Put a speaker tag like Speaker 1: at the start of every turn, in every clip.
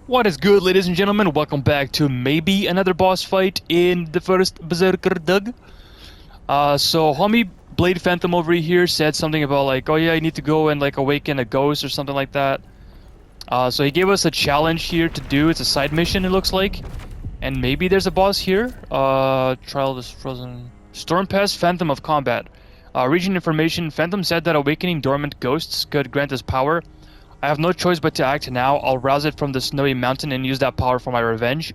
Speaker 1: What is good, ladies and gentlemen? Welcome back to maybe another boss fight in the first Berserker Doug. So homie Blade Phantom over here said something about like, oh yeah, you need to go and like awaken a ghost or something like that. So he gave us a challenge here to do. It's a side mission, it looks like. And maybe there's a boss here. Trial this frozen... Storm Pass Phantom of Combat. Region information. Phantom said that awakening dormant ghosts could grant us power. I have no choice but to act now. I'll rouse it from the snowy mountain and use that power for my revenge.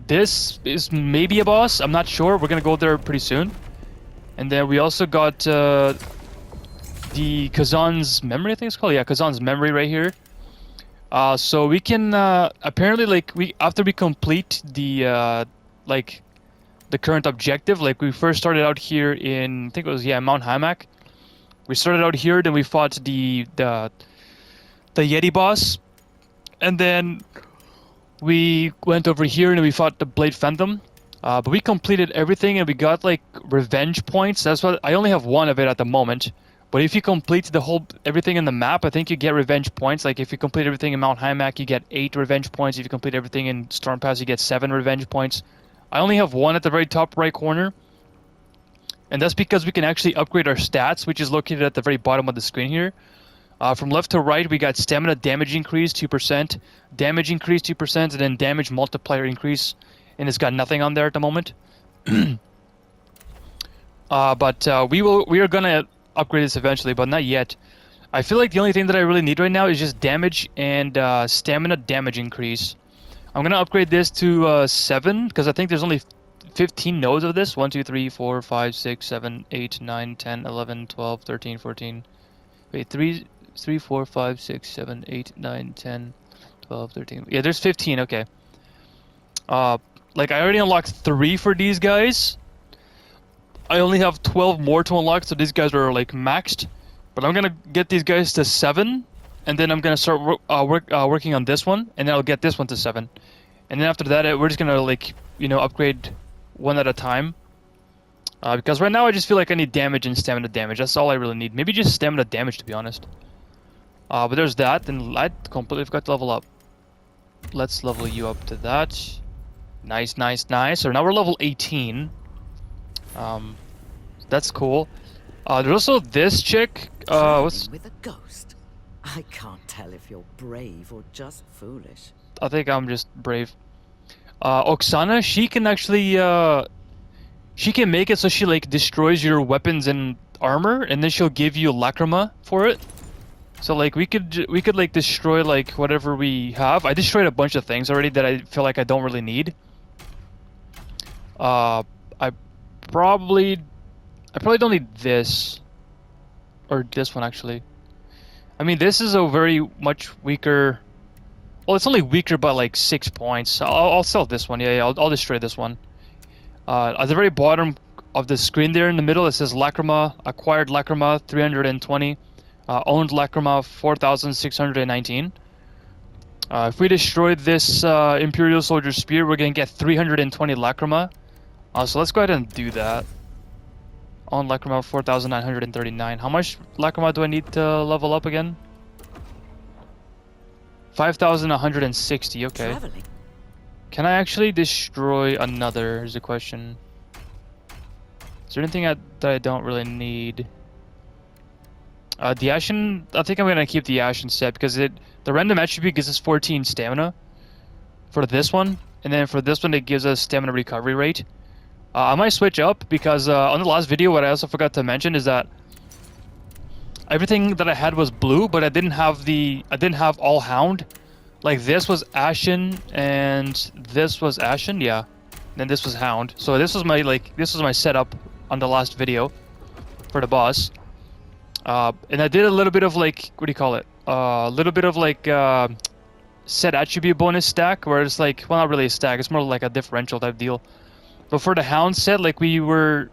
Speaker 1: This is maybe a boss. I'm not sure. We're gonna go there pretty soon. And then we also got the Khazan's memory, I think it's called. Yeah, Khazan's memory right here. So we can apparently like after we complete the like the current objective, like we first started out here in I think it was Mount Hamak. We started out here, then we fought the Yeti boss, and then we went over here and we fought the Blade Phantom. But we completed everything and we got like revenge points. That's what I only have one of it at the moment. But if you complete the whole everything in the map, I think you get revenge points. Like if you complete everything in Mount Hamak, you get 8 revenge points. If you complete everything in Storm Pass, you get 7 revenge points. I only have one at the very top right corner. And that's because we can actually upgrade our stats, which is located at the very bottom of the screen here. From left to right, we got stamina damage increase 2%, damage increase 2%, and then damage multiplier increase. And it's got nothing on there at the moment. But we are gonna upgrade this eventually, but not yet. I feel like the only thing that I really need right now is just damage and stamina damage increase. I'm gonna upgrade this to 7 because I think there's only 15 nodes of this. 1, 2, 3, 4, 5, 6, 7, 8, 9, 10, 11, 12, 13, 14. Wait, 3, 4, 5, 6, 7, 8, 9, 10, 12, 13. Yeah, there's 15, okay. Like I already unlocked 3 for these guys. I only have 12 more to unlock, so these guys are like maxed. But I'm gonna get these guys to 7, and then I'm gonna start working on this one, and then I'll get this one to 7. And then after that, we're just gonna like, you know, upgrade one at a time. Because right now I just feel like I need damage and stamina damage. That's all I really need. Maybe just stamina damage, to be honest. But there's that, and I completely forgot to level up. Let's level you up to that. Nice, nice, nice. So now we're level 18. That's cool. There's also this chick. What's
Speaker 2: with a ghost? I can't tell if you're brave or just foolish.
Speaker 1: I think I'm just brave. Oksana, she can actually she can make it so she like destroys your weapons and armor, and then she'll give you lacrima for it. So like we could like destroy like whatever we have. I destroyed a bunch of things already that I feel like I don't really need. I probably don't need this or this one actually. I mean, this is a very much weaker. Well, it's only weaker by like 6 points. I'll sell this one. Yeah, I'll destroy this one. At the very bottom of the screen there in the middle, it says Lacrima, acquired Lacrima 320, owned Lacrima 4,619. If we destroy this Imperial Soldier Spear, we're going to get 320 Lacrima. So let's go ahead and do that. Owned Lacrima 4,939. How much Lacrima do I need to level up again? 5,160, okay.
Speaker 2: Traveling.
Speaker 1: Can I actually destroy another, is the question. Is there anything that I don't really need? The Ashen, I think I'm going to keep the Ashen set because the random attribute gives us 14 stamina for this one. And then for this one, it gives us stamina recovery rate. I might switch up because on the last video, what I also forgot to mention is that everything that I had was blue, but I didn't have all Hound. Like this was Ashen and this was Ashen, yeah. And then this was Hound. So this was my setup on the last video for the boss. And I did a little bit of like, what do you call it? A little bit of like set attribute bonus stack where it's like, well, not really a stack, it's more like a differential type deal. But for the Hound set, like we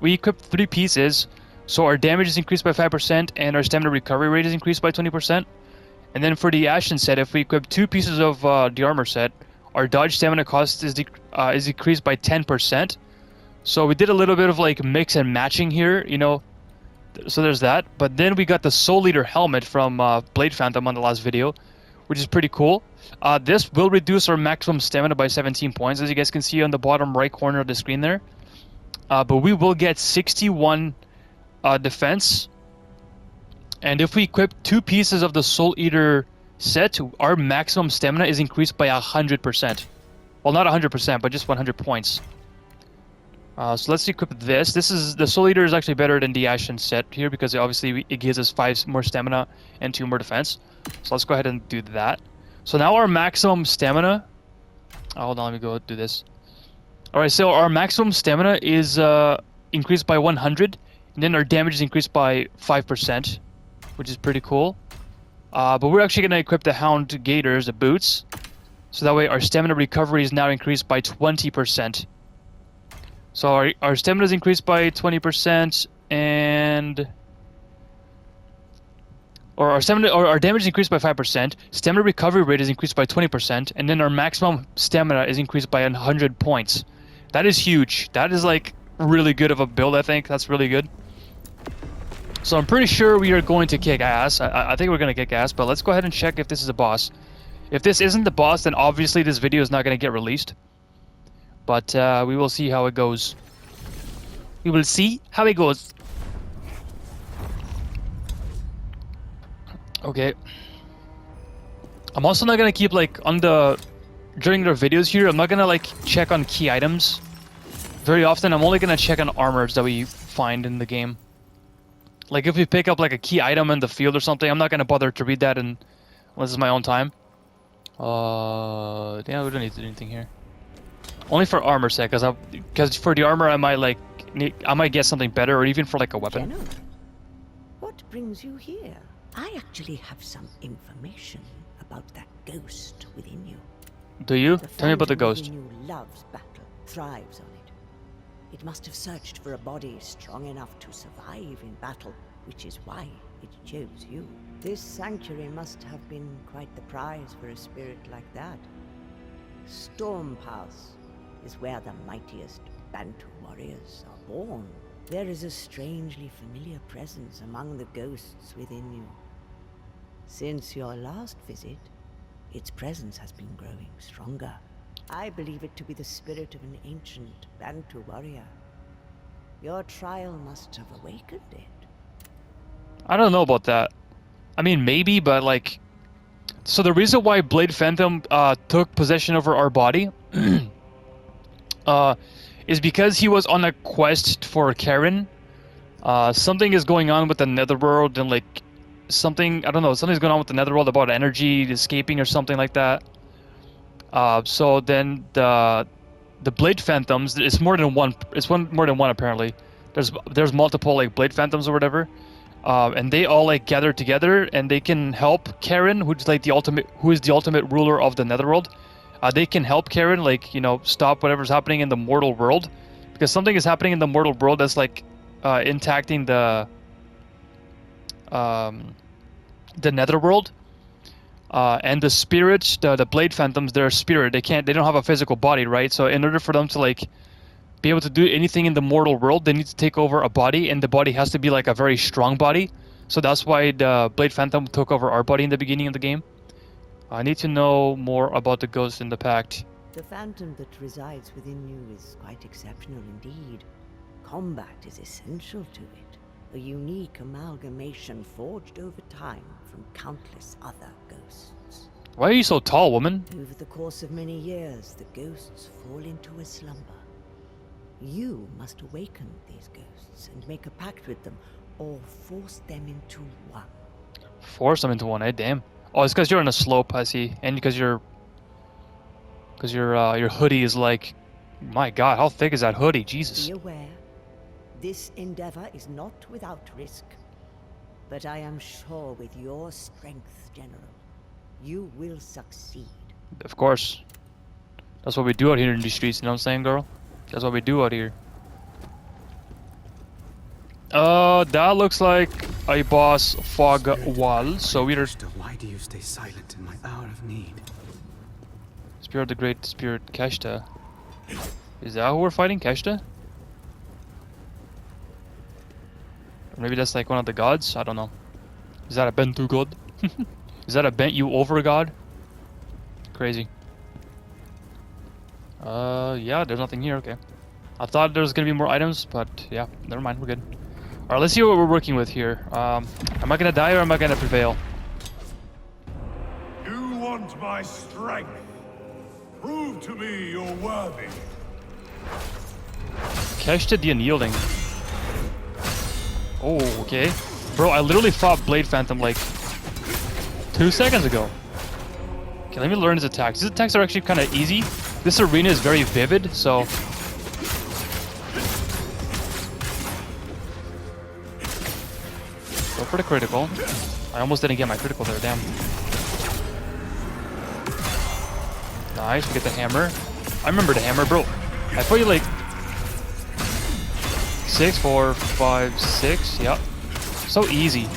Speaker 1: equipped 3 pieces. So our damage is increased by 5% and our stamina recovery rate is increased by 20%. And then for the Ashen set, if we equip 2 pieces of the armor set, our dodge stamina cost is decreased by 10%. So we did a little bit of like mix and matching here, you know. So there's that. But then we got the Soul Leader helmet from Blade Phantom on the last video, which is pretty cool. This will reduce our maximum stamina by 17 points, as you guys can see on the bottom right corner of the screen there. But we will get 61 defense. And if we equip 2 pieces of the Soul Eater set, our maximum stamina is increased by 100%. Well, not 100%, but just 100 points. So let's equip this. The Soul Eater is actually better than the Ashen set here because obviously it gives us 5 more stamina and 2 more defense. So let's go ahead and do that. So now our maximum stamina... Oh, hold on, let me go do this. Alright, so our maximum stamina is increased by 100, and then our damage is increased by 5%, which is pretty cool. But we're actually going to equip the Hound Gaiters, the boots, so that way our stamina recovery is now increased by 20%. So our stamina is increased by 20%, and... Or our damage is increased by 5%, stamina recovery rate is increased by 20%, and then our maximum stamina is increased by 100 points. That is huge. That is like really good of a build, I think. That's really good. So I'm pretty sure we are going to kick ass. I think we're going to kick ass, but let's go ahead and check if this is a boss. If this isn't the boss, then obviously this video is not going to get released. But we will see how it goes. We will see how it goes. Okay. I'm also not going to keep like on the... During the videos here, I'm not going to like check on key items. Very often, I'm only going to check on armors that we find in the game. Like if we pick up like a key item in the field or something, I'm not going to bother to read that unless it's my own time. Yeah, we don't need to do anything here. Only for armor set, because for the armor I might get something better, or even for like a weapon.
Speaker 2: General, what brings you here? I actually have some information about that ghost within you.
Speaker 1: Do you?
Speaker 2: The
Speaker 1: Tell me about the
Speaker 2: phantom
Speaker 1: ghost.
Speaker 2: within you loves battle, thrives on it. It must have searched for a body strong enough to survive in battle, which is why it chose you. This sanctuary must have been quite the prize for a spirit like that. Stormpass is where the mightiest Bantu warriors are born. There is a strangely familiar presence among the ghosts within you. Since your last visit, its presence has been growing stronger. I believe it to be the spirit of an ancient Bantu warrior. Your trial must have awakened it.
Speaker 1: I don't know about that. I mean, maybe, but like... So the reason why Blade Phantom took possession over our body is because he was on a quest for Karen. Something is going on with the Netherworld, and like something, I don't know, something's going on with the Netherworld about energy escaping or something like that. So then the Blade Phantoms, it's more than one. It's more than one apparently. There's multiple like Blade Phantoms or whatever, and they all like gather together and they can help Karen, who is the ultimate ruler of the Netherworld. They can help Karen, like, you know, stop whatever's happening in the mortal world, because something is happening in the mortal world that's like impacting the Netherworld. And the spirits, the Blade Phantoms, they're a spirit. They don't have a physical body, right? So in order for them to like be able to do anything in the mortal world, they need to take over a body, and the body has to be like a very strong body. So that's why the Blade Phantom took over our body in the beginning of the game. I need to know more about the ghost in the pact.
Speaker 2: The phantom that resides within you is quite exceptional indeed. Combat is essential to it. A unique amalgamation forged over time from countless other ghosts.
Speaker 1: Why are you so tall, woman?
Speaker 2: Over the course of many years, the ghosts fall into a slumber. You must awaken these ghosts and make a pact with them, or force them into one.
Speaker 1: Force them into one, eh? Damn. Oh, it's because you're on a slope, I see, and because your hoodie is like, my God, how thick is that hoodie? Jesus.
Speaker 2: Be aware, this endeavor is not without risk, but I am sure with your strength, General, you will succeed.
Speaker 1: Of course. That's what we do out here in these streets, you know what I'm saying, girl? That's what we do out here. That looks like a boss fog wall, so we're...
Speaker 3: Why do you stay silent in my hour of need?
Speaker 1: Spirit of the Great Spirit Keshta. Is that who we're fighting, Keshta? Or maybe that's like one of the gods? I don't know. Is that a Bantu god? Is that a bent you over god? Crazy. Yeah, there's nothing here. Okay. I thought there was gonna be more items, but yeah, never mind. We're good. All right, let's see what we're working with here. Am I gonna die or am I gonna prevail?
Speaker 4: You want my strength? Prove to me you're worthy.
Speaker 1: Keshta the Unyielding. Oh, okay. Bro, I literally fought Blade Phantom like 2 seconds ago. Okay, let me learn his attacks. His attacks are actually kind of easy. This arena is very vivid, so... Go for the critical. I almost didn't get my critical there, damn. Nice, we get the hammer. I remember the hammer, bro. I fought you like... 6, 4, 5, 6, yep. So easy.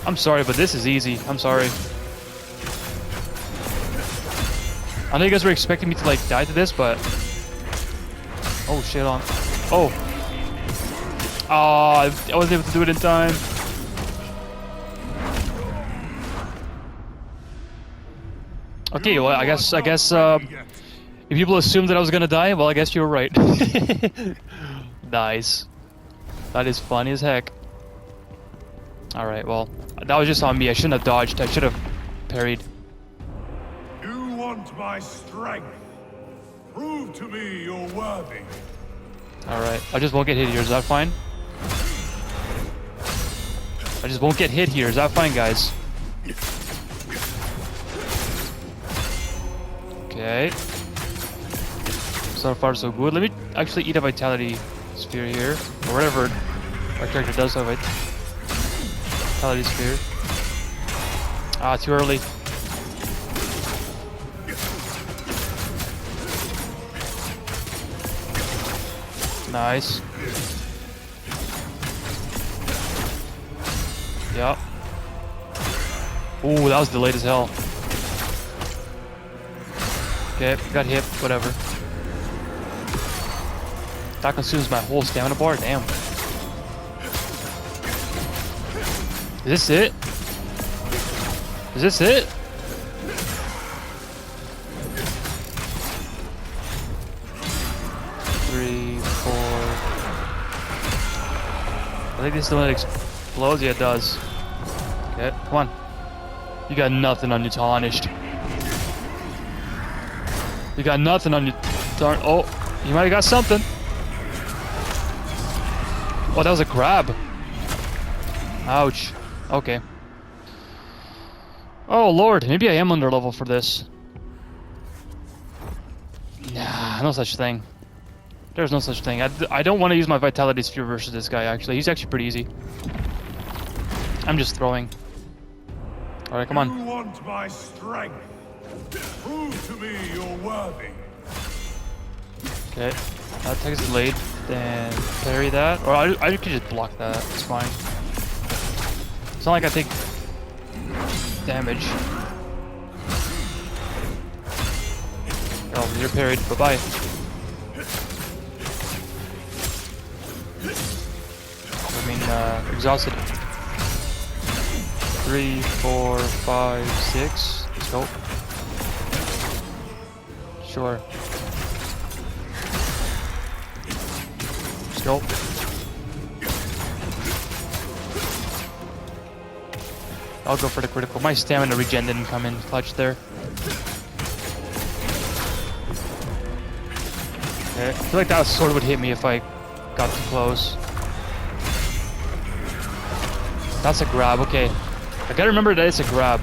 Speaker 1: I'm sorry, but this is easy. I'm sorry. I know you guys were expecting me to like die to this, but... Oh shit on... Oh! Ah, I wasn't able to do it in time. Okay, well, I guess, if people assumed that I was gonna die, well, I guess you were right. Nice. That is funny as heck. Alright, well, that was just on me. I shouldn't have dodged. I should have parried.
Speaker 4: You want my strength? Prove to me you're worthy.
Speaker 1: Alright, I just won't get hit here. Is that fine? I just won't get hit here. Is that fine, guys? Okay. So far, so good. Let me actually eat a vitality sphere here. Or whatever our character does have it. Vitality sphere. Ah, too early. Nice. Yep. Ooh, that was delayed as hell. Okay, got hit, whatever. That consumes my whole stamina bar, damn. Is this it? Is this it? Three, four. I think this is the one that explodes. Yeah, it does. Okay, come on. You got nothing on you, tarnished. You got nothing on you, darn. Oh, you might have got something. Oh, that was a grab. Ouch. Okay. Oh lord, maybe I am under level for this. Nah, no such thing. There's no such thing. I don't want to use my vitality sphere versus this guy, actually. He's actually pretty easy. I'm just throwing. Alright, come on.
Speaker 4: You want my strength? Prove to me you're worthy.
Speaker 1: Okay. That takes delayed. Then parry that. Or I could just block that. It's fine. It's not like I take damage. Oh, you're parried. Bye-bye. I mean, exhausted. 3, 4, 5, 6. Let's go. Sure. Let's go. I'll go for the critical. My stamina regen didn't come in clutch there. Okay. I feel like that sword would hit me if I got too close. That's a grab, okay. I gotta remember that it's a grab.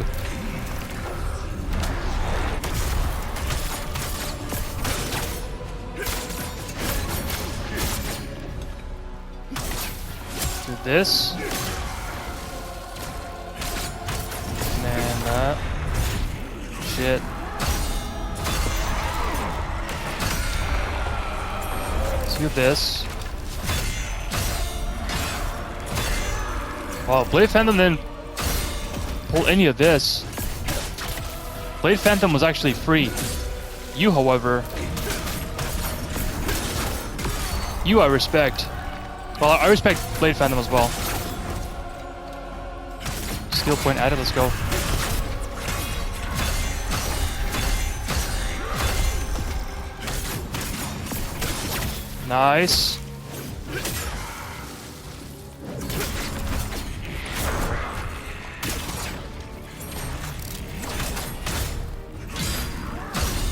Speaker 1: Do this. And that. Shit. Let's do this. Wow, Blade Phantom didn't pull any of this. Blade Phantom was actually free. You, however... You I respect. Well, I respect Blade Phantom as well. Skill point added, let's go. Nice.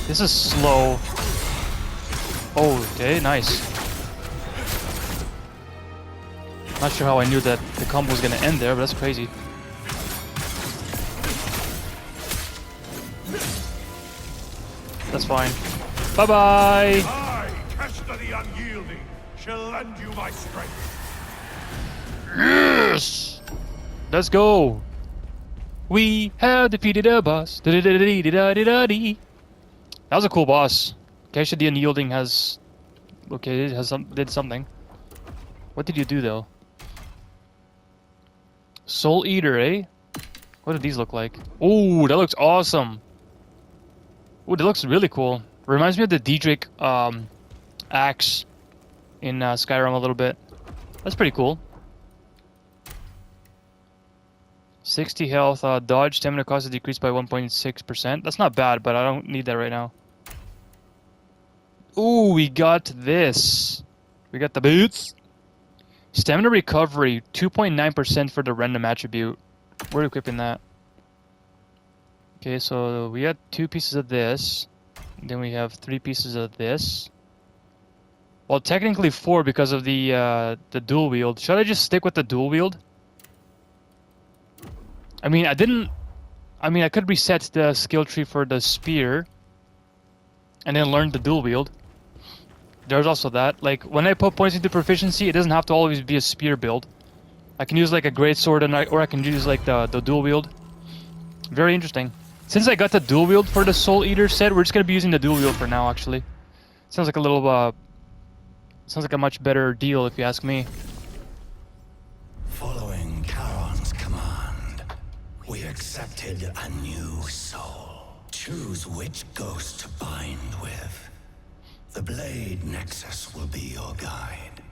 Speaker 1: This is slow. Oh, okay, nice. Not sure how I knew that the combo was gonna end there, but that's crazy. That's fine. Bye-bye!
Speaker 4: I, Keshta the Unyielding, shall lend you my strength.
Speaker 1: Yes! Let's go! We have defeated a boss. That was a cool boss. Keshta the Unyielding has... Okay, it has did something. What did you do, though? Soul Eater, eh? What do these look like? Ooh, that looks awesome! Ooh, that looks really cool. Reminds me of the Daedric axe in Skyrim a little bit. That's pretty cool. 60 health, dodge, stamina cost is decreased by 1.6%. That's not bad, but I don't need that right now. Ooh, we got this. We got the boots. Stamina recovery, 2.9% for the random attribute. We're equipping that. Okay, so we got 2 pieces of this. Then we have 3 pieces of this. Well, technically 4 because of the dual wield. Should I just stick with the dual wield? I mean, I could reset the skill tree for the spear and then learn the dual wield. There's also that. Like, when I put points into proficiency, it doesn't have to always be a spear build. I can use like a great sword or I can use like the dual wield. Very interesting. Since I got the dual wield for the Soul Eater set, we're just gonna be using the dual wield for now, actually. Sounds like a little, sounds like a much better deal, if you ask me.
Speaker 5: Following Charon's command, we accepted a new soul. Choose which ghost to bind with. The Blade Nexus will be your guide.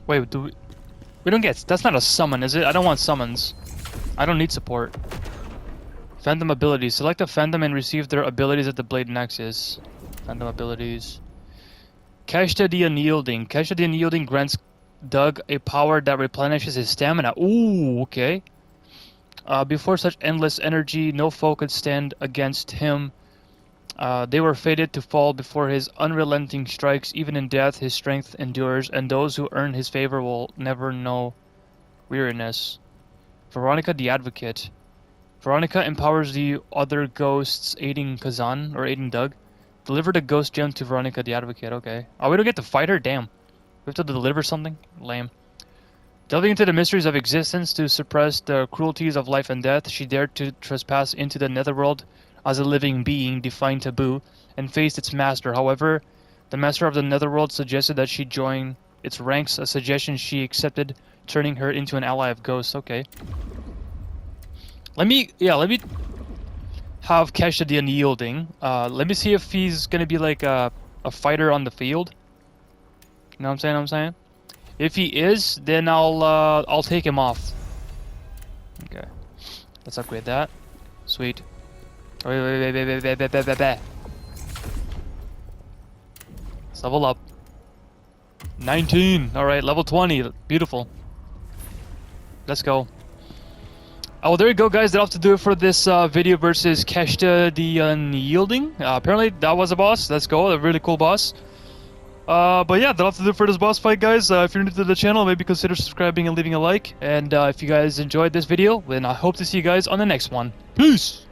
Speaker 1: Wait, we don't get... That's not a summon, is it? I don't want summons. I don't need support. Phantom abilities. Select a Phantom and receive their abilities at the Blade Nexus. Phantom abilities. Keshta the Unyielding. Keshta the Unyielding grants Doug a power that replenishes his stamina. Ooh, okay. Before such endless energy, no foe could stand against him. They were fated to fall before his unrelenting strikes. Even in death, his strength endures, and those who earn his favor will never know weariness. Veronica the Advocate. Veronica empowers the other ghosts aiding Khazan, or aiding Doug. Deliver the ghost gem to Veronica the Advocate, okay. Oh, we don't get to fight her? Damn. We have to deliver something? Lame. Delving into the mysteries of existence to suppress the cruelties of life and death, she dared to trespass into the netherworld as a living being, defying taboo, and faced its master. However, the master of the netherworld suggested that she join its ranks, a suggestion she accepted, turning her into an ally of ghosts. Okay. Let me have Keshta the Unyielding. Let me see if he's gonna be like a fighter on the field. You know what I'm saying? If he is, then I'll take him off. Okay. Let's upgrade that. Sweet. Wait. Let's level up. 19. Alright, level 20. Beautiful. Let's go. Oh, there you go, guys. That'll have to do it for this video versus Keshta the Unyielding. Apparently, that was a boss. Let's go. A really cool boss. But yeah, that'll have to do it for this boss fight, guys. If you're new to the channel, maybe consider subscribing and leaving a like. And if you guys enjoyed this video, then I hope to see you guys on the next one. Peace!